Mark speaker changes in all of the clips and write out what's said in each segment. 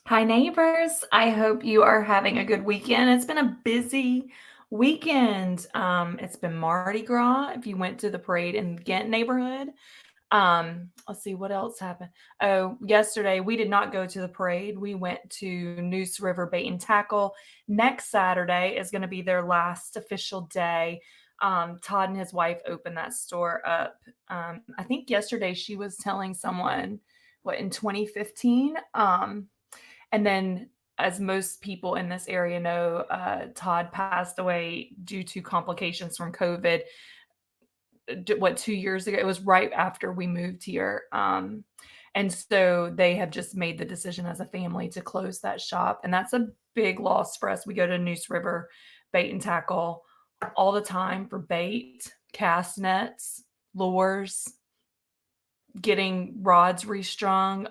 Speaker 1: Hi, neighbors. I hope you are having a good weekend. It's been a busy weekend. It's been Mardi Gras if you went to the parade in the Ghent neighborhood. Let's see what else happened. Oh, yesterday we did not go to the parade. We went to Neuse River Bait and Tackle. Next Saturday is going to be their last official day. Todd and his wife opened that store up. I think yesterday she was telling someone what in 2015. And then, as most people in this area know, Todd passed away due to complications from COVID. 2 years ago? It was right after we moved here. And so they have just made the decision as a family to close that shop. And that's a big loss for us. We go to Neuse River Bait and Tackle all the time for bait, cast nets, lures, getting rods restrung.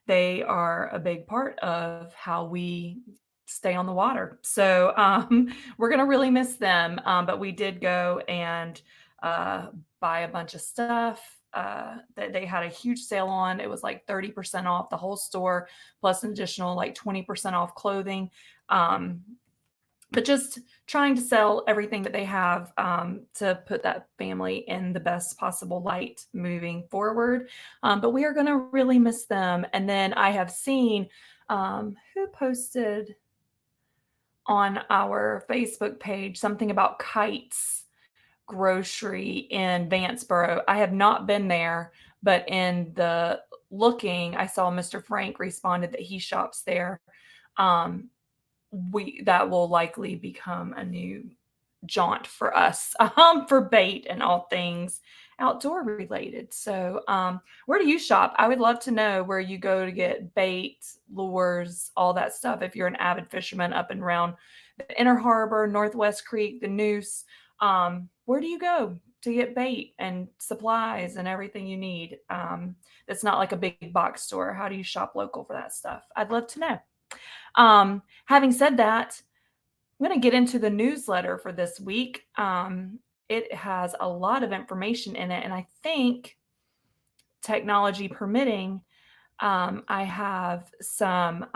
Speaker 1: They are a big part of how we stay on the water. So we're going to really miss them. But we did go and uh, buy a bunch of stuff that they had a huge sale on. It was like 30% off the whole store, plus an additional like 20% off clothing. Um, but just trying to sell everything that they have to put that family in the best possible light moving forward. But we are going to really miss them. And then I have seen who posted on our Facebook page something about Kites Grocery in Vanceboro. I have not been there, but in the looking, I saw Mr. Frank responded that he shops there. Um, we that will likely become a new jaunt for us for bait and all things outdoor related. So, where do you shop? I would love to know where you go to get bait, lures, all that stuff. If you're an avid fisherman up and around the Inner Harbor, Northwest Creek, the Neuse, where do you go to get bait and supplies and everything you need? That's not like a big box store. How do you shop local for that stuff? I'd love to know. Having said that, I'm going to get into the newsletter for this week. It has a lot of information in it, and I think technology permitting, I have some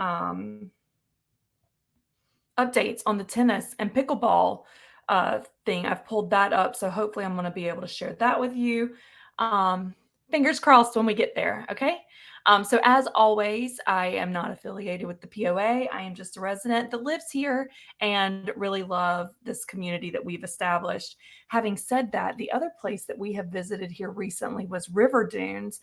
Speaker 1: updates on the tennis and pickleball thing. I've pulled that up, so hopefully I'm going to be able to share that with you. Um, Fingers crossed when we get there. Okay. So as always, I am not affiliated with the POA. I am just a resident that lives here and really love this community that we've established. Having said that, the other place that we have visited here recently was River Dunes.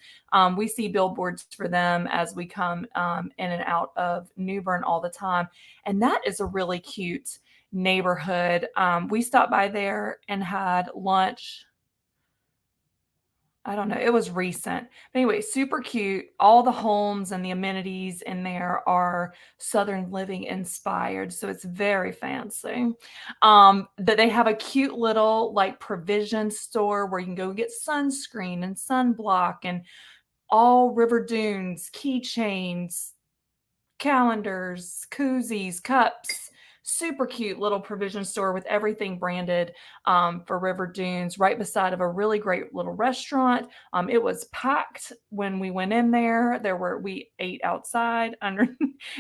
Speaker 1: We see billboards for them as we come in and out of New Bern all the time. And that is a really cute neighborhood. We stopped by there and had lunch. I don't know. It was recent. But anyway, super cute. All the homes and the amenities in there are Southern living inspired. So it's very fancy. That they have a cute little like provision store where you can go get sunscreen and sunblock and all River Dunes, keychains, calendars, koozies, cups. Super cute little provision store with everything branded for River Dunes, right beside of a really great little restaurant. It was packed when we went in there. We ate outside under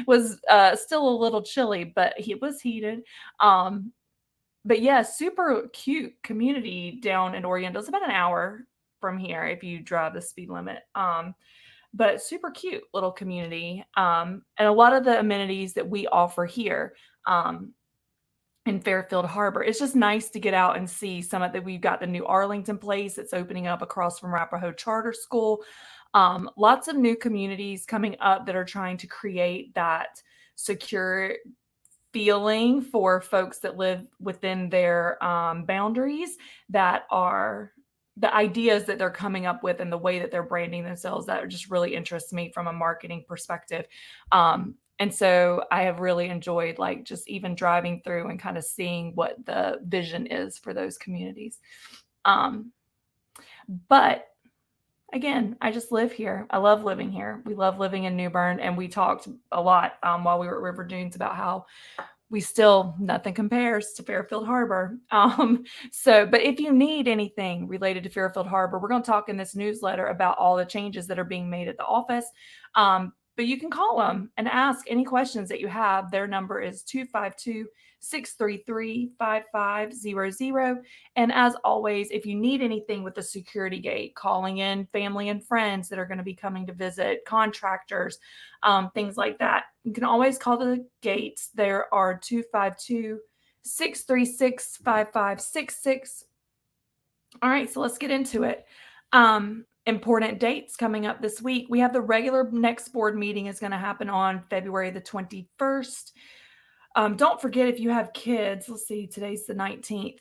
Speaker 1: was still a little chilly, but it was heated. But yeah, super cute community down in Oriental. It's about an hour from here if you drive the speed limit. But super cute little community. And a lot of the amenities that we offer here in Fairfield Harbor. It's just nice to get out and see some of that. We've got the new Arlington place that's opening up across from Arapahoe Charter School. Lots of new communities coming up that are trying to create that secure feeling for folks that live within their boundaries, that are the ideas that they're coming up with and the way that they're branding themselves that just really interests me from a marketing perspective. And so I have really enjoyed like just even driving through and kind of seeing what the vision is for those communities. Um, but again, I just live here. I love living here. We love living in New Bern, and we talked a lot while we were at River Dunes about how nothing compares to Fairfield Harbor. But if you need anything related to Fairfield Harbor, we're going to talk in this newsletter about all the changes that are being made at the office. But you can call them and ask any questions that you have. Their number is 252-633-5500. And as always, if you need anything with the security gate, calling in family and friends that are going to be coming to visit, contractors, things like that, you can always call the gates. There are 252-636-5566. All right, so let's get into it. Important dates coming up this week. We have the regular next board meeting is going to happen on February the 21st. Don't forget, if you have kids, let's see, today's the 19th.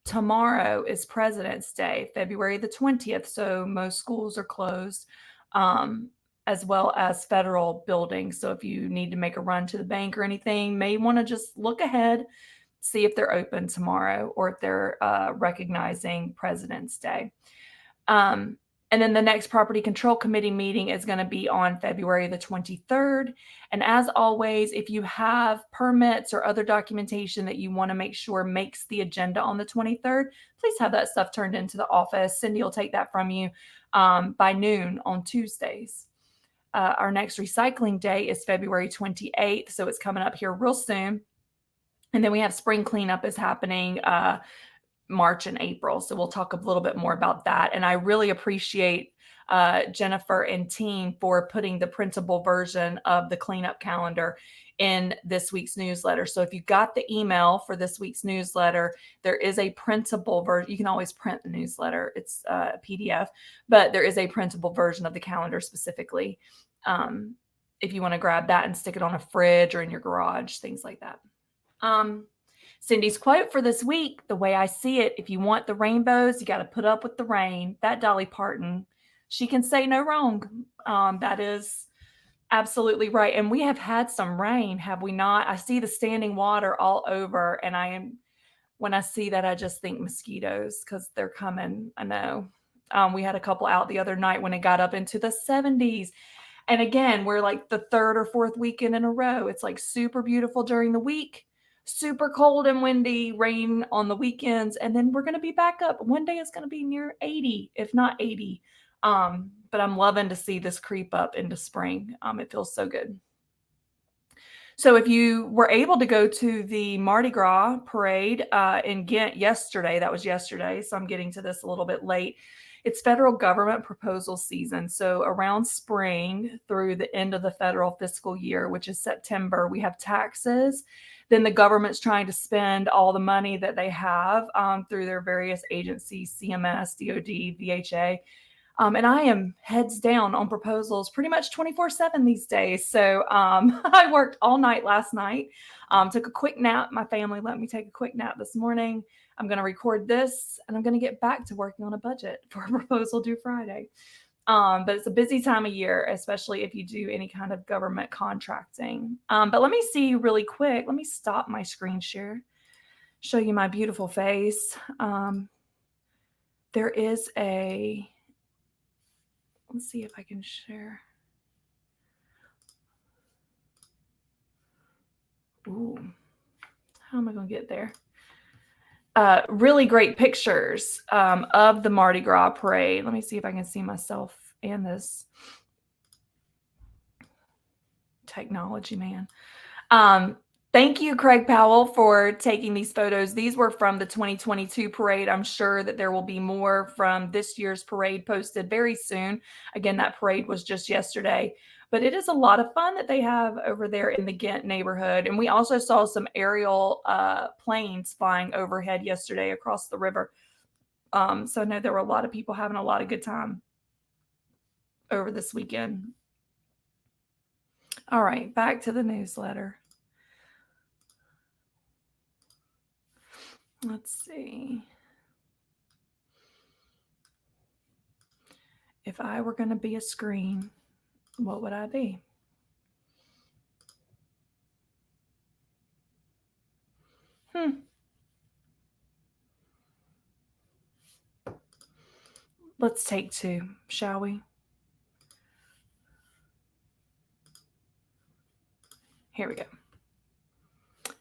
Speaker 1: Tomorrow is President's Day, February the 20th. So most schools are closed, as well as federal buildings. So if you need to make a run to the bank or anything, may want to just look ahead, see if they're open tomorrow or if they're recognizing President's Day. And then the next Property Control Committee meeting is going to be on February the 23rd. And as always, if you have permits or other documentation that you want to make sure makes the agenda on the 23rd, please have that stuff turned into the office. Cindy will take that from you by noon on Tuesdays. Our next recycling day is February 28th, so it's coming up here real soon. And then we have spring cleanup is happening March and April. So we'll talk a little bit more about that. And I really appreciate Jennifer and team for putting the printable version of the cleanup calendar in this week's newsletter. So if you got the email for this week's newsletter, there is a printable version. You can always print the newsletter. It's a PDF, but there is a printable version of the calendar specifically. If you want to grab that and stick it on a fridge or in your garage, things like that. Cindy's quote for this week, the way I see it, if you want the rainbows, you got to put up with the rain. That Dolly Parton, she can say no wrong. That is absolutely right. And we have had some rain, have we not? I see the standing water all over. And when I see that, I just think mosquitoes because they're coming. I know. We had a couple out the other night when it got up into the 70s. And again, we're like the third or fourth weekend in a row. It's like super beautiful during the week. Super cold and windy, rain on the weekends, and then we're going to be back up. One day it's going to be near 80, if not 80. But I'm loving to see this creep up into spring. It feels so good. So if you were able to go to the Mardi Gras parade in Ghent yesterday, that was yesterday, so I'm getting to this a little bit late. It's federal government proposal season. So around spring through the end of the federal fiscal year, which is September, we have taxes. Then the government's trying to spend all the money that they have through their various agencies, CMS, DOD, VHA. And I am heads down on proposals pretty much 24/7 these days. So I worked all night last night, took a quick nap. My family let me take a quick nap this morning. I'm going to record this and I'm going to get back to working on a budget for a proposal due Friday. But it's a busy time of year, especially if you do any kind of government contracting. But let me see really quick. Let me stop my screen share, show you my beautiful face. There is let's see if I can share. Ooh, how am I going to get there? Really great pictures of the Mardi Gras parade. Let me see if I can see myself and this technology, man. Thank you, Craig Powell, for taking these photos. These were from the 2022 parade. I'm sure that there will be more from this year's parade posted very soon. Again, that parade was just yesterday. But it is a lot of fun that they have over there in the Ghent neighborhood. And we also saw some aerial planes flying overhead yesterday across the river. So I know there were a lot of people having a lot of good time over this weekend. All right, back to the newsletter. Let's see. If I were going to be a screen, what would I be? Let's take two, shall we? Here we go.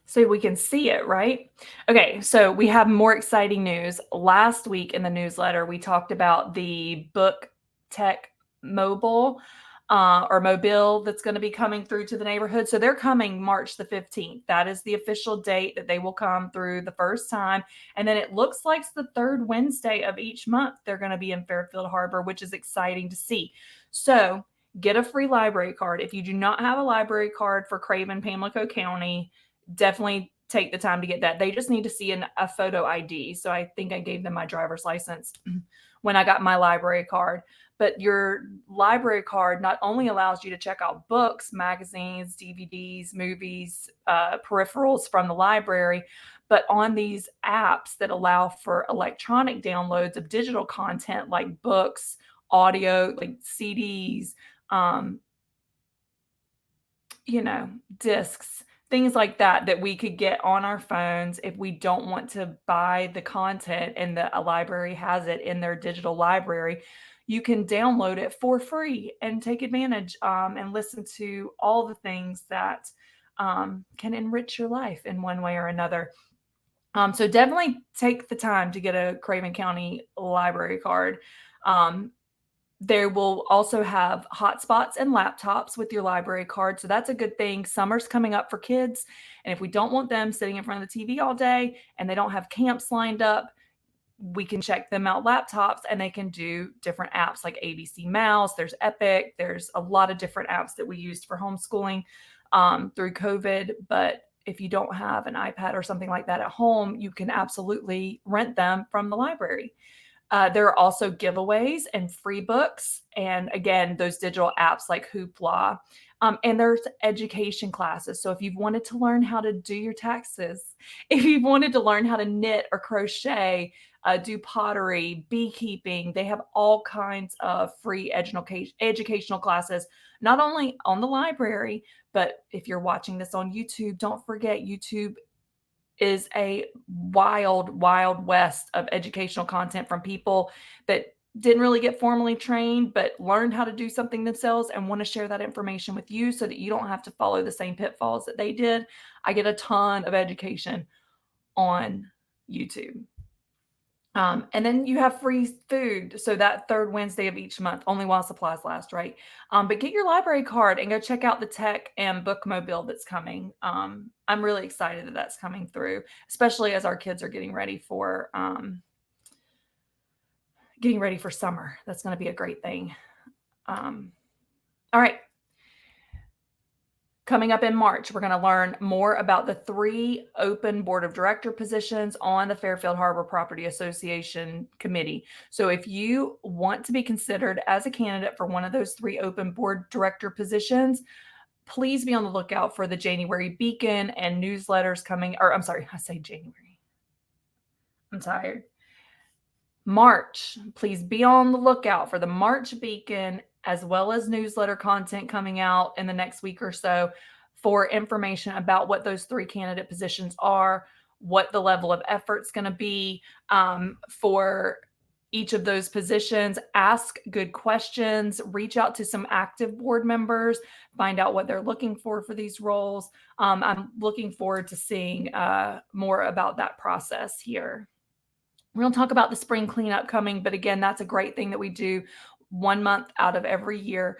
Speaker 1: So we can see it, right? Okay, so we have more exciting news. Last week in the newsletter, we talked about the Book Tech Mobile or Mobile that's going to be coming through to the neighborhood. So they're coming March the 15th. That is the official date that they will come through the first time. And then it looks like it's the third Wednesday of each month they're going to be in Fairfield Harbor, which is exciting to see. So get a free library card. If you do not have a library card for Craven-Pamlico County, definitely take the time to get that. They just need to see a photo ID. So I think I gave them my driver's license when I got my library card. But your library card not only allows you to check out books, magazines, DVDs, movies, peripherals from the library, but on these apps that allow for electronic downloads of digital content like books, audio, like CDs, discs, things like that we could get on our phones if we don't want to buy the content and a library has it in their digital library. You can download it for free and take advantage and listen to all the things that can enrich your life in one way or another. So definitely take the time to get a Craven County library card. They will also have hotspots and laptops with your library card. So that's a good thing. Summer's coming up for kids. And if we don't want them sitting in front of the TV all day and they don't have camps lined up, we can check them out laptops and they can do different apps like ABC Mouse. There's Epic. There's a lot of different apps that we used for homeschooling through COVID. But if you don't have an iPad or something like that at home, you can absolutely rent them from the library. There are also giveaways and free books. And again, those digital apps like Hoopla. And there's education classes. So if you've wanted to learn how to do your taxes, if you've wanted to learn how to knit or crochet, do pottery, beekeeping, they have all kinds of free educational classes, not only on the library, but if you're watching this on YouTube, don't forget YouTube is a wild, wild west of educational content from people that didn't really get formally trained, but learned how to do something themselves and want to share that information with you so that you don't have to follow the same pitfalls that they did. I get a ton of education on YouTube. And then you have free food. So that third Wednesday of each month, only while supplies last, right? But get your library card and go check out the tech and bookmobile that's coming. I'm really excited that that's coming through, especially as our kids are getting ready for summer. That's going to be a great thing. All right. Coming up in March, we're going to learn more about the 3 open board of director positions on the Fairfield Harbor Property Association committee. So if you want to be considered as a candidate for one of those 3 open board director positions, please be on the lookout for the January Beacon and newsletters coming, or I'm sorry, I say January. I'm tired. March, please be on the lookout for the March Beacon as well as newsletter content coming out in the next week or so for information about what those 3 candidate positions are, what the level of effort's going to be for each of those positions. Ask good questions, reach out to some active board members, find out what they're looking for these roles. I'm looking forward to seeing more about that process here. We're going to talk about the spring cleanup coming, but again, that's a great thing that we do 1 month out of every year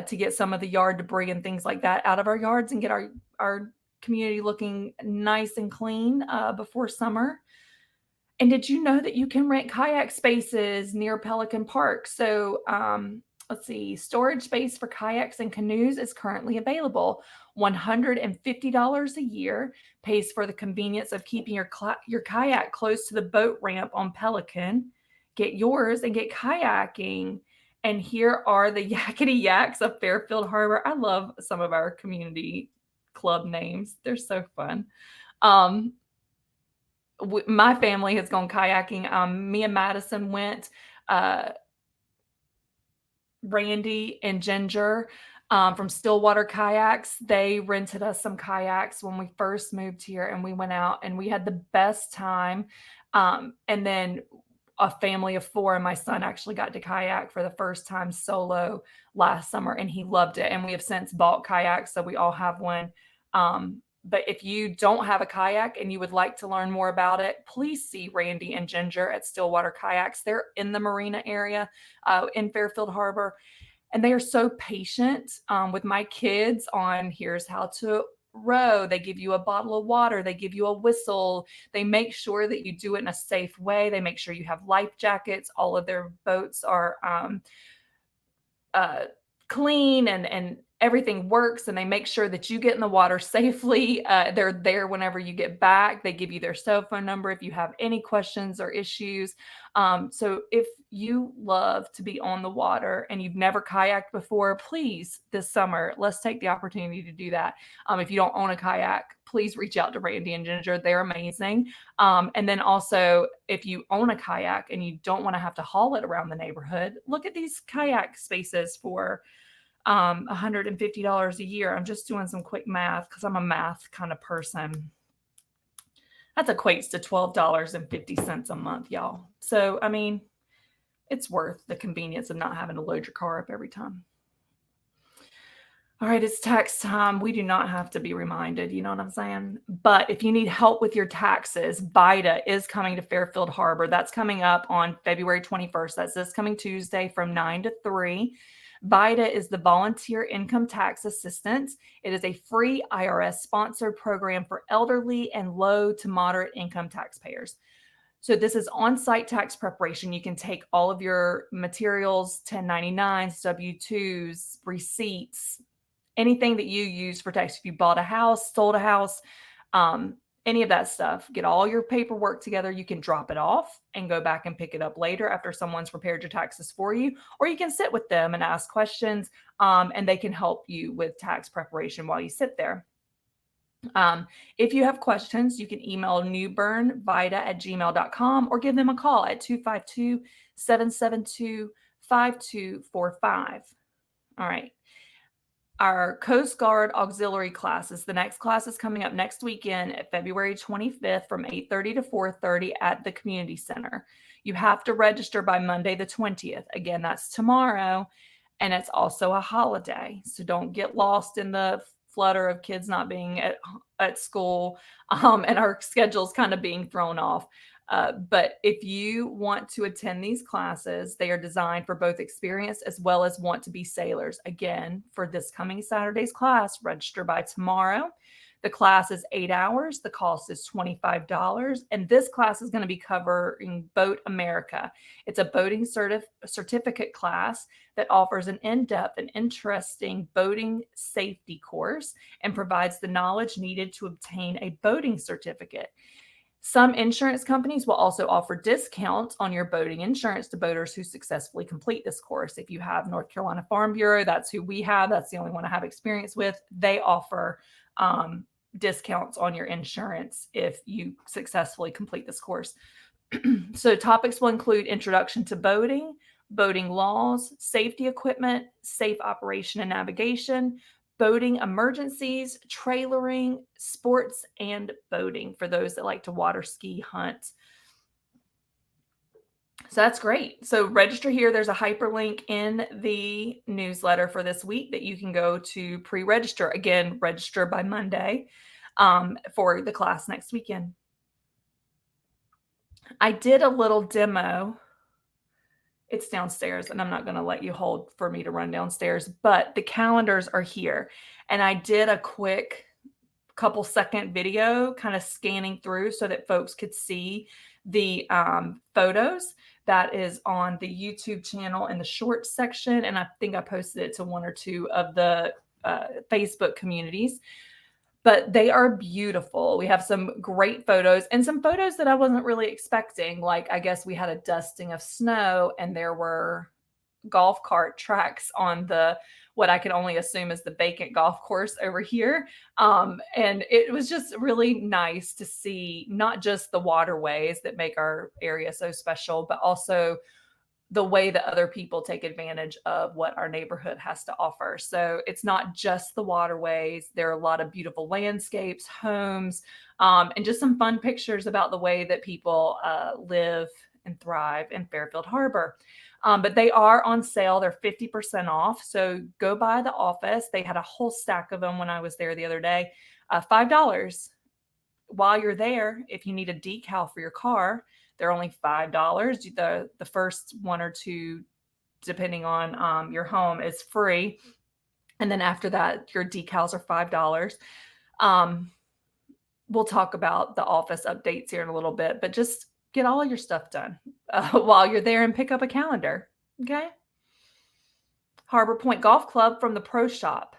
Speaker 1: to get some of the yard debris and things like that out of our yards and get our community looking nice and clean before summer. And did you know that you can rent kayak spaces near Pelican Park? So let's see, storage space for kayaks and canoes is currently available. $150 a year, pays for the convenience of keeping your kayak close to the boat ramp on Pelican. Get yours and get kayaking. And here are the Yakety Yaks of Fairfield Harbor. I love some of our community club names. They're so fun. My family has gone kayaking. Me and Madison went. Randy and Ginger from Stillwater Kayaks, they rented us some kayaks when we first moved here, and we went out and we had the best time. And then a family of 4 and my son actually got to kayak for the first time solo last summer, and he loved it. And we have since bought kayaks, so we all have one. But if you don't have a kayak and you would like to learn more about it, please see Randy and Ginger at Stillwater Kayaks. They're in the marina area in Fairfield Harbor. And they are so patient with my kids on here's how to row. They give you a bottle of water, they give you a whistle, they make sure that you do it in a safe way. They make sure you have life jackets. All of their boats are uh, clean and everything works, and they make sure that you get in the water safely. They're there whenever you get back. They give you their cell phone number if you have any questions or issues. So if you love to be on the water and you've never kayaked before, please, this summer, let's take the opportunity to do that. If you don't own a kayak, please reach out to Randy and Ginger. They're amazing. And then also, if you own a kayak and you don't want to have to haul it around the neighborhood, look at these kayak spaces for $150 a year. I'm just doing some quick math because I'm a math kind of person. That equates to $12.50 a month, y'all. So, I mean, it's worth the convenience of not having to load your car up every time. All right, it's tax time. We do not have to be reminded, you know what I'm saying? But if you need help with your taxes, VITA is coming to Fairfield Harbour. That's coming up on February 21st. That's this coming Tuesday from 9 to 3. VITA is the Volunteer Income Tax Assistance. It is a free IRS-sponsored program for elderly and low to moderate income taxpayers. So this is on-site tax preparation. You can take all of your materials, 1099s, W-2s, receipts, anything that you use for tax. If you bought a house, sold a house, any of that stuff, get all your paperwork together. You can drop it off and go back and pick it up later after someone's prepared your taxes for you, or you can sit with them and ask questions, and they can help you with tax preparation while you sit there. If you have questions, you can email newbernvita@gmail.com or give them a call at 252-772-5245. All right. Our Coast Guard auxiliary classes. The next class is coming up next weekend at February 25th from 8:30 to 4:30 at the community center. You have to register by Monday the 20th. Again, that's tomorrow, and it's also a holiday. So don't get lost in the flutter of kids not being at school, and our schedules kind of being thrown off. But if you want to attend these classes, they are designed for both experienced as well as want to be sailors. Again, for this coming Saturday's class, register by tomorrow. The class is 8 hours. The cost is $25. And this class is going to be covering Boat America. It's a boating certificate class that offers an in-depth and interesting boating safety course and provides the knowledge needed to obtain a boating certificate. Some insurance companies will also offer discounts on your boating insurance to boaters who successfully complete this course. If you have North Carolina Farm Bureau, that's who we have. That's the only one I have experience with. They offer discounts on your insurance if you successfully complete this course. So topics will include introduction to boating, boating laws, safety equipment, safe operation and navigation, boating emergencies, trailering, sports, and boating for those that like to water ski, hunt. So that's great. So register here. There's a hyperlink in the newsletter for this week that you can go to pre-register. Again, register by Monday for the class next weekend. I did a little demo. It's downstairs, and I'm not going to let you hold for me to run downstairs, but the calendars are here. And I did a quick couple second video kind of scanning through so that folks could see the photos. That is on the YouTube channel in the shorts section. And I think I posted it to one or two of the Facebook communities. But they are beautiful. We have some great photos and some photos that I wasn't really expecting. Like, I guess we had a dusting of snow and there were golf cart tracks on the, what I can only assume is the vacant golf course over here. And it was just really nice to see not just the waterways that make our area so special, but also the way that other people take advantage of what our neighborhood has to offer. So it's not just the waterways. There are a lot of beautiful landscapes, homes, and just some fun pictures about the way that people live and thrive in Fairfield Harbour. But they are on sale. They're 50% off. So go by the office. They had a whole stack of them when I was there the other day. $5. While you're there, if you need a decal for your car, they're only $5. The first one or two depending on your home, is free. And then after that, your decals are $5. We'll talk about the office updates here in a little bit, but just get all of your stuff done while you're there and pick up a calendar. Okay. Harbor Point Golf Club from the Pro Shop.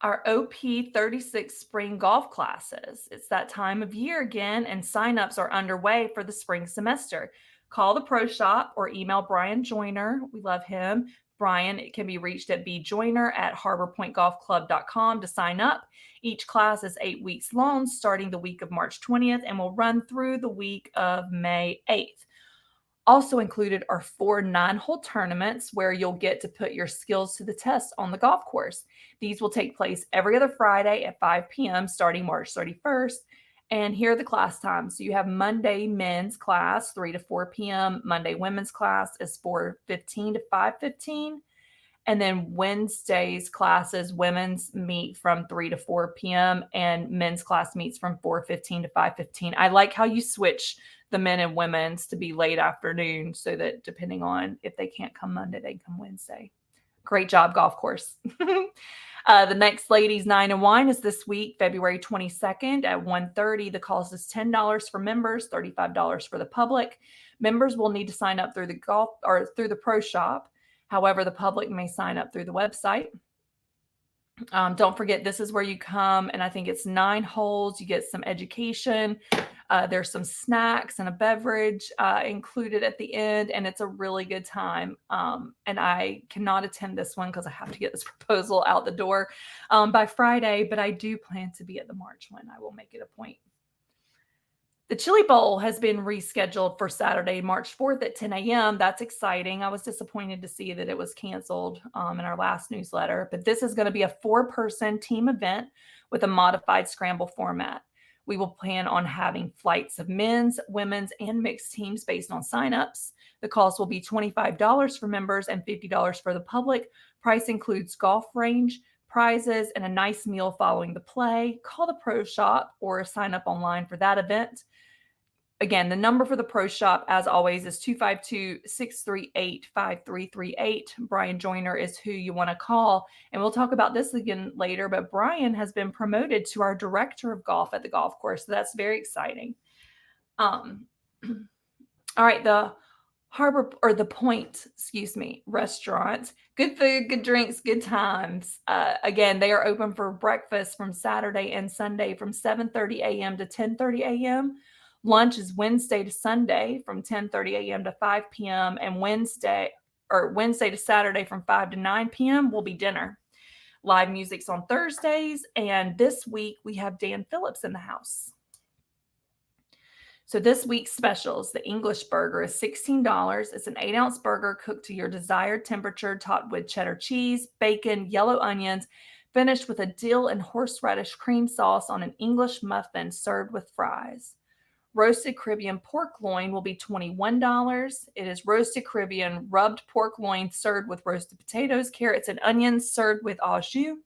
Speaker 1: Our OP36 spring golf classes. It's that time of year again, and signups are underway for the spring semester. Call the Pro Shop or email Brian Joyner. We love him. Brian can be reached at bjoyner@harborpointgolfclub.com to sign up. Each class is 8 weeks long, starting the week of March 20th, and will run through the week of May 8th. Also included are 4 9-hole tournaments where you'll get to put your skills to the test on the golf course. These will take place every other Friday at 5 p.m. starting March 31st. And here are the class times. So you have Monday men's class, 3 to 4 p.m. Monday women's class is 4:15 to 5:15. And then Wednesday's classes, women's meet from 3 to 4 p.m. and men's class meets from 4:15 to 5:15. I like how you switch the men and women's to be late afternoon so that depending on if they can't come Monday, they come Wednesday. Great job, golf course. The next Ladies Nine and Wine is this week, February 22nd at 1:30. The cost is $10 for members, $35 for the public. Members will need to sign up through the Pro Shop. However, the public may sign up through the website. Don't forget, this is where you come, and I think it's 9 holes. You get some education. There's some snacks and a beverage included at the end, and it's a really good time. And I cannot attend this one because I have to get this proposal out the door by Friday, but I do plan to be at the March one. I will make it a point. The Chili Bowl has been rescheduled for Saturday, March 4th at 10 a.m. That's exciting. I was disappointed to see that it was canceled in our last newsletter, but this is going to be a 4-person team event with a modified scramble format. We will plan on having flights of men's, women's, and mixed teams based on signups. The cost will be $25 for members and $50 for the public. Price includes golf range, prizes, and a nice meal following the play. Call the Pro Shop or sign up online for that event. Again, the number for the Pro Shop, as always, is 252-638-5338. Brian Joyner is who you want to call. And we'll talk about this again later, but Brian has been promoted to our director of golf at the golf course. So that's very exciting. All right, the Pointe, restaurant. Good food, good drinks, good times. Again, they are open for breakfast from Saturday and Sunday from 7:30 a.m. to 10:30 a.m. Lunch is Wednesday to Sunday from 10:30 a.m. to 5 p.m. and Wednesday to Saturday from 5 to 9 p.m. will be dinner. Live music's on Thursdays, and this week we have Dan Phillips in the house. So this week's specials, the English burger is $16. It's an 8-ounce burger cooked to your desired temperature, topped with cheddar cheese, bacon, yellow onions, finished with a dill and horseradish cream sauce on an English muffin served with fries. Roasted Caribbean pork loin will be $21. It is roasted Caribbean rubbed pork loin served with roasted potatoes, carrots, and onions served with au jus.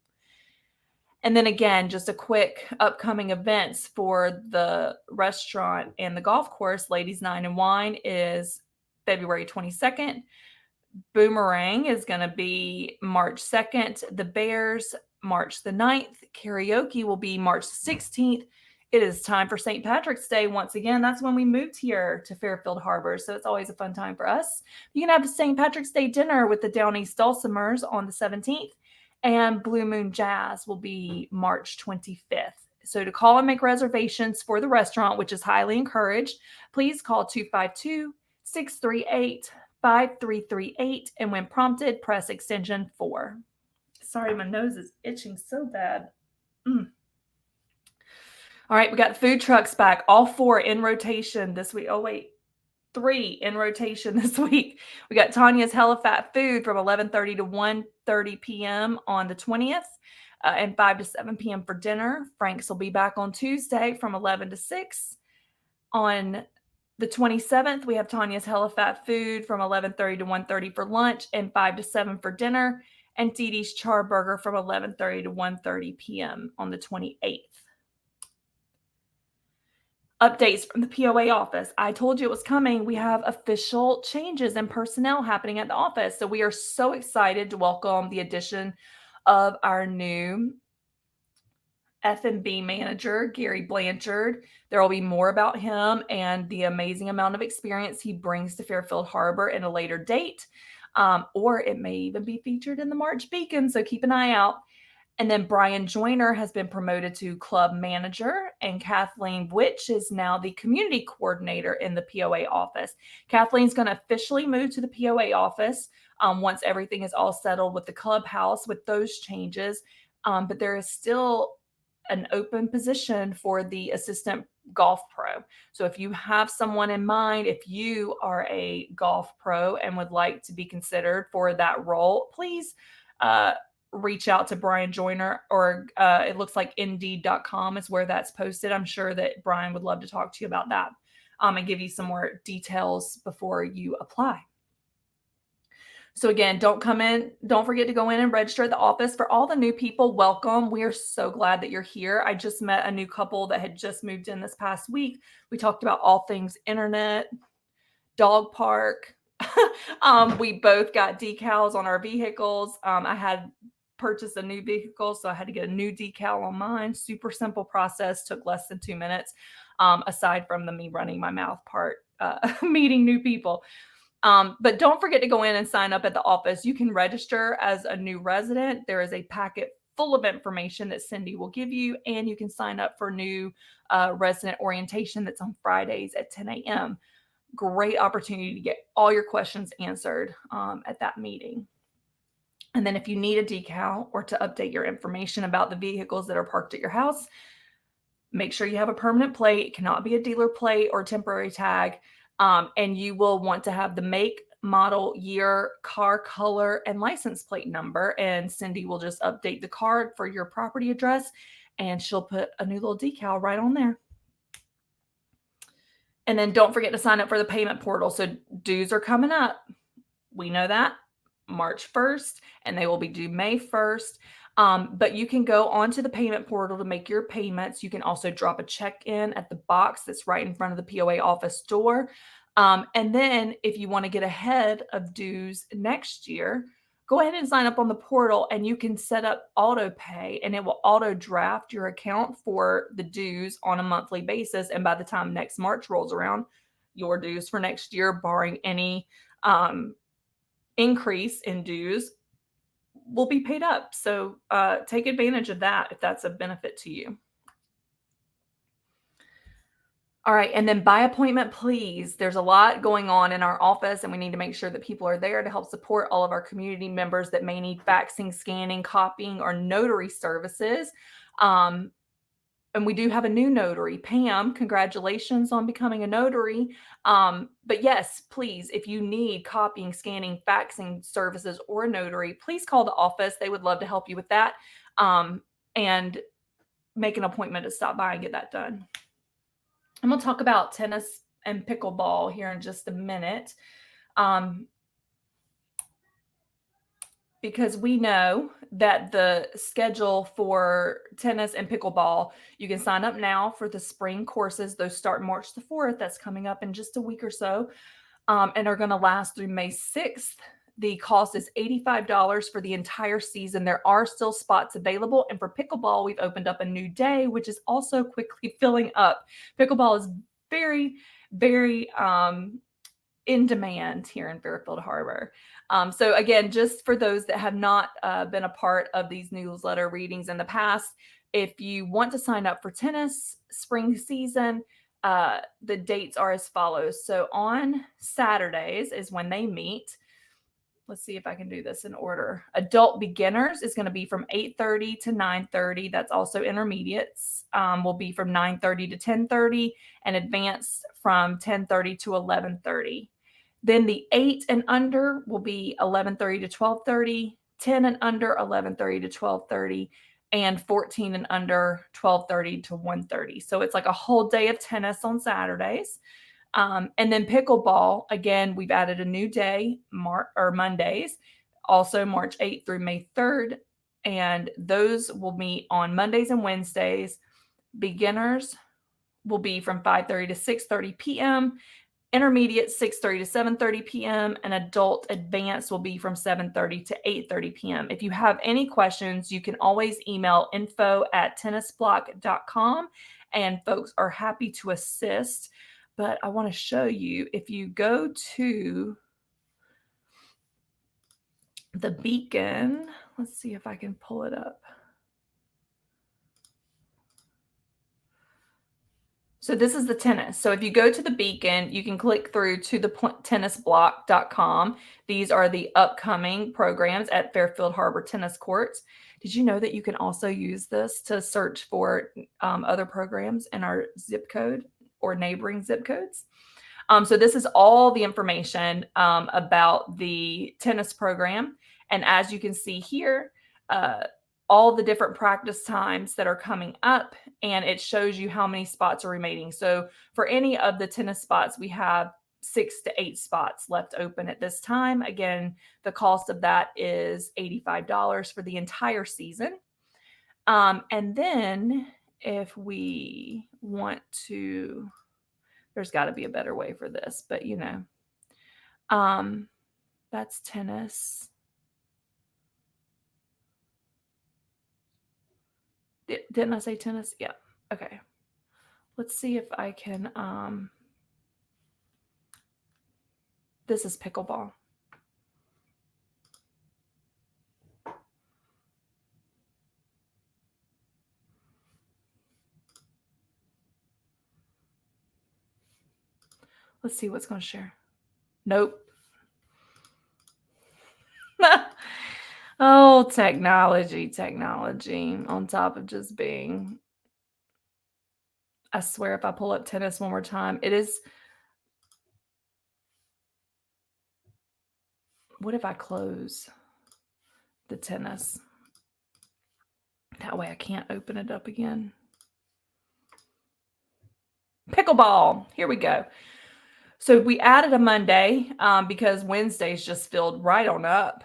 Speaker 1: And then again, just a quick upcoming events for the restaurant and the golf course. Ladies Nine and Wine is February 22nd. Boomerang is going to be March 2nd. The Bears, March the 9th. Karaoke will be March 16th. It is time for St. Patrick's Day once again. That's when we moved here to Fairfield Harbour, so it's always a fun time for us. You can have a St. Patrick's Day dinner with the Down East Dulcimers on the 17th, and Blue Moon Jazz will be March 25th. So to call and make reservations for the restaurant, which is highly encouraged, please call 252-638-5338, and when prompted, press extension 4. Sorry, my nose is itching so bad. All right, we got food trucks back, all 4 in rotation this week. 3 in rotation this week. We got Tanya's Hella Fat Food from 11:30 to 1:30 p.m. on the 20th and 5 to 7 p.m. for dinner. Frank's will be back on Tuesday from 11 to 6. On the 27th, we have Tanya's Hella Fat Food from 11:30 to 1:30 for lunch and 5 to 7 for dinner. And Dee Dee's Char Burger from 11:30 to 1:30 p.m. on the 28th. Updates from the POA office. I told you it was coming. We have official changes in personnel happening at the office. So we are so excited to welcome the addition of our new F&B manager, Gary Blanchard. There will be more about him and the amazing amount of experience he brings to Fairfield Harbor in a later date. Or it may even be featured in the March Beacon. So keep an eye out. And then Brian Joyner has been promoted to club manager, and Kathleen Witch is now the community coordinator in the POA office. Kathleen's going to officially move to the POA office once everything is all settled with the clubhouse with those changes. But there is still an open position for the assistant golf pro. So if you have someone in mind, if you are a golf pro and would like to be considered for that role, please reach out to Brian Joyner, or it looks like indeed.com is where that's posted. I'm sure that Brian would love to talk to you about that and give you some more details before you apply. So again, don't forget to go in and register at the office. For all the new people, welcome. We are so glad that you're here. I just met a new couple that had just moved in this past week. We talked about all things internet, dog park. We both got decals on our vehicles. I had purchased a new vehicle, so I had to get a new decal on mine. Super simple process, took less than 2 minutes, aside from the me running my mouth part, meeting new people. But don't forget to go in and sign up at the office. You can register as a new resident. There is a packet full of information that Cindy will give you, and you can sign up for new resident orientation that's on Fridays at 10 a.m. Great opportunity to get all your questions answered at that meeting. And then if you need a decal or to update your information about the vehicles that are parked at your house, make sure you have a permanent plate. It cannot be a dealer plate or temporary tag. And you will want to have the make, model, year, car color, and license plate number. And Cindy will just update the card for your property address, and she'll put a new little decal right on there. And then don't forget to sign up for the payment portal. So dues are coming up. We know that. March 1st, and they will be due May 1st. But you can go onto the payment portal to make your payments. You can also drop a check in at the box that's right in front of the POA office door. And then if you want to get ahead of dues next year, go ahead and sign up on the portal, and you can set up auto pay, and it will auto draft your account for the dues on a monthly basis. And by the time next March rolls around, your dues for next year, barring any increase in dues, will be paid up. So take advantage of that if that's a benefit to you. All right. And then by appointment, please. There's a lot going on in our office, and we need to make sure that people are there to help support all of our community members that may need faxing, scanning, copying, or notary services. And we do have a new notary. Pam, congratulations on becoming a notary. But yes, please, if you need copying, scanning, faxing services, or a notary, please call the office. They would love to help you with that, and make an appointment to stop by and get that done. I'm going to talk about tennis and pickleball here in just a minute. Because we know that the schedule for tennis and pickleball, you can sign up now for the spring courses. Those start March the 4th. That's coming up in just a week or so, and are going to last through May 6th. The cost is $85 for the entire season. There are still spots available. And for pickleball, we've opened up a new day, which is also quickly filling up. Pickleball is very, very in demand here in Fairfield Harbor. So again, just for those that have not been a part of these newsletter readings in the past, if you want to sign up for tennis spring season, the dates are as follows. So on Saturdays is when they meet. Let's see if I can do this in order. Adult beginners is going to be from 8:30 to 9:30. That's also intermediates will be from 9:30 to 10:30, and advanced from 10:30 to 11:30. Then the 8 and under will be 11:30 to 12:30, 10 and under 11:30 to 12:30, and 14 and under 12:30 to 1:30. So it's like a whole day of tennis on Saturdays. And then pickleball, again, we've added a new day, Mondays, also March 8th through May 3rd. And those will meet on Mondays and Wednesdays. Beginners will be from 5:30 to 6:30 p.m. Intermediate 6:30 to 7:30 p.m. and adult advanced will be from 7:30 to 8:30 p.m. If you have any questions, you can always email info@tennisblock.com and folks are happy to assist. But I want to show you, if you go to the Beacon, let's see if I can pull it up. So this is the tennis. So if you go to the Beacon, you can click through to the tennisblock.com. These are the upcoming programs at Fairfield Harbour Tennis Courts. Did you know that you can also use this to search for other programs in our zip code or neighboring zip codes? So this is all the information about the tennis program. And as you can see here, all the different practice times that are coming up, and it shows you how many spots are remaining. So for any of the tennis spots, we have 6 to 8 spots left open at this time. Again, the cost of that is $85 for the entire season. And then if we want to, there's got to be a better way for this, but you know, that's tennis. Didn't I say tennis? Yeah. Okay. Let's see if I can, this is pickleball. Let's see what's going to share. Nope. Oh, technology on top of just being, I swear if I pull up tennis one more time, it is, what if I close the tennis? That way I can't open it up again. Pickleball, here we go. So we added a Monday because Wednesday's just filled right on up.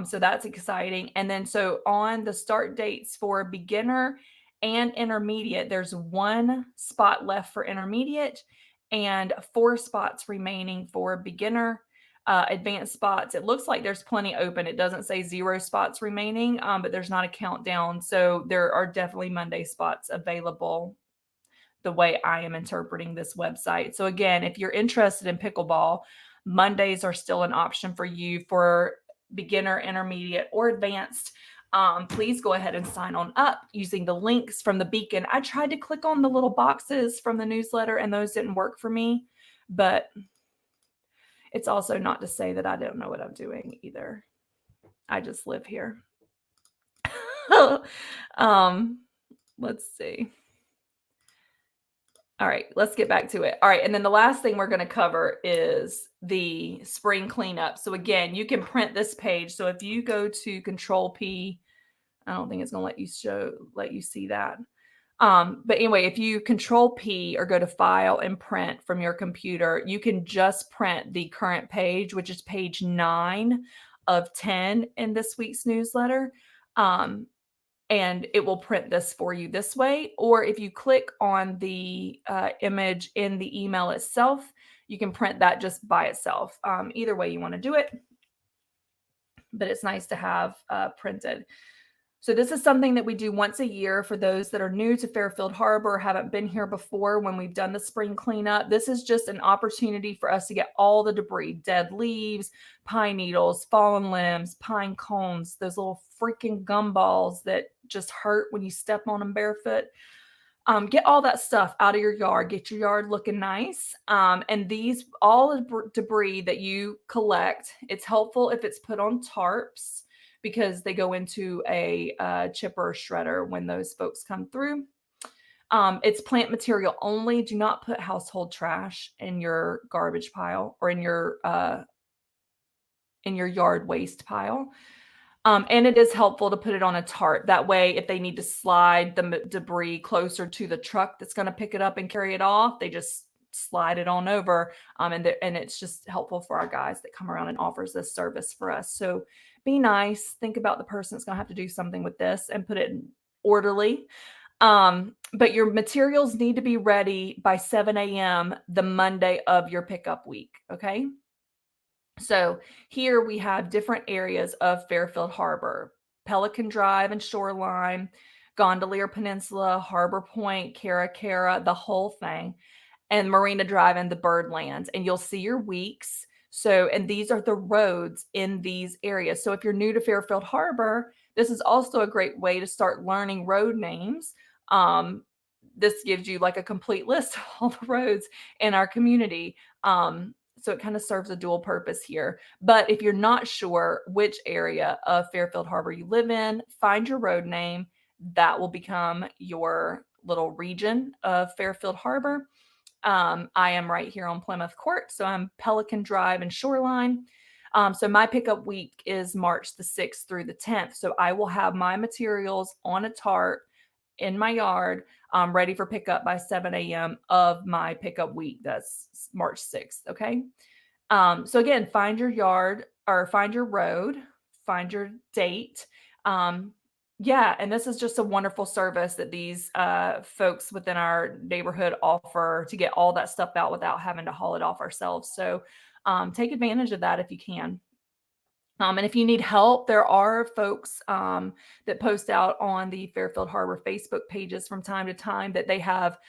Speaker 1: So that's exciting. And then so on the start dates for beginner and intermediate, there's 1 spot left for intermediate and 4 spots remaining for beginner. Advanced spots, it looks like there's plenty open. It doesn't say 0 spots remaining, but there's not a countdown. So there are definitely Monday spots available the way I am interpreting this website. So again, if you're interested in pickleball, Mondays are still an option for you for beginner, intermediate, or advanced. Please go ahead and sign on up using the links from the Beacon. I tried to click on the little boxes from the newsletter and those didn't work for me, but it's also not to say that I don't know what I'm doing either. I just live here. Let's see. All right, let's get back to it. All right, and then the last thing we're going to cover is the spring cleanup. So again, you can print this page. So if you go to Control P, I don't think it's going to let you see that. But anyway, if you Control P or go to File and Print from your computer, you can just print the current page, which is page 9 of 10 in this week's newsletter. And it will print this for you this way. Or if you click on the image in the email itself, you can print that just by itself. Either way you want to do it, but it's nice to have printed. So this is something that we do once a year for those that are new to Fairfield Harbour, haven't been here before when we've done the spring cleanup. This is just an opportunity for us to get all the debris, dead leaves, pine needles, fallen limbs, pine cones, those little freaking gumballs that just hurt when you step on them barefoot. Get all that stuff out of your yard, get your yard looking nice. And these, all the debris that you collect, it's helpful if it's put on tarps, because they go into a chipper or shredder when those folks come through. It's plant material only. Do not put household trash in your garbage pile or in your yard waste pile. And it is helpful to put it on a tarp. That way, if they need to slide the debris closer to the truck that's going to pick it up and carry it off, they just slide it on over. And it's just helpful for our guys that come around and offers this service for us. So be nice. Think about the person that's going to have to do something with this and put it in orderly. But your materials need to be ready by 7 a.m. the Monday of your pickup week. Okay. So here we have different areas of Fairfield Harbor: Pelican Drive and Shoreline, Gondolier Peninsula, Harbor Point, Cara, the whole thing, and Marina Drive and the Birdlands. And you'll see your weeks. So, and these are the roads in these areas. So if you're new to Fairfield Harbor, this is also a great way to start learning road names. Um, this gives you like a complete list of all the roads in our community. So it kind of serves a dual purpose here. But if you're not sure which area of Fairfield Harbor you live in, find your road name. That will become your little region of Fairfield Harbor. I am right here on Plymouth Court, so I'm Pelican Drive and Shoreline. So my pickup week is March the 6th through the 10th. So I will have my materials on a tarp in my yard, ready for pickup by 7 a.m. of my pickup week. That's March 6th. Okay. So again, find your yard or find your road, find your date. Yeah, and this is just a wonderful service that these folks within our neighborhood offer to get all that stuff out without having to haul it off ourselves. So take advantage of that if you can. And if you need help, there are folks that post out on the Fairfield Harbor Facebook pages from time to time that they have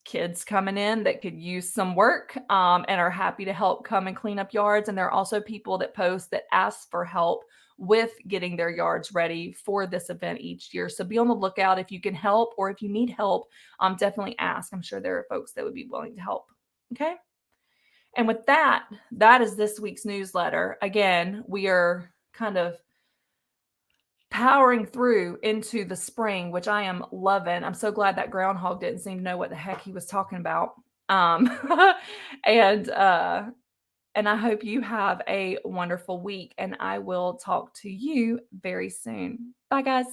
Speaker 1: kids coming in that could use some work and are happy to help come and clean up yards. And there are also people that post that ask for help with getting their yards ready for this event each year. So be on the lookout if you can help, or if you need help, definitely ask. I'm sure there are folks that would be willing to help. Okay. And with that, that is this week's newsletter. Again, we are kind of powering through into the spring, which I am loving. I'm so glad that groundhog didn't seem to know what the heck he was talking about. Um, and and I hope you have a wonderful week, and I will talk to you very soon. Bye, guys.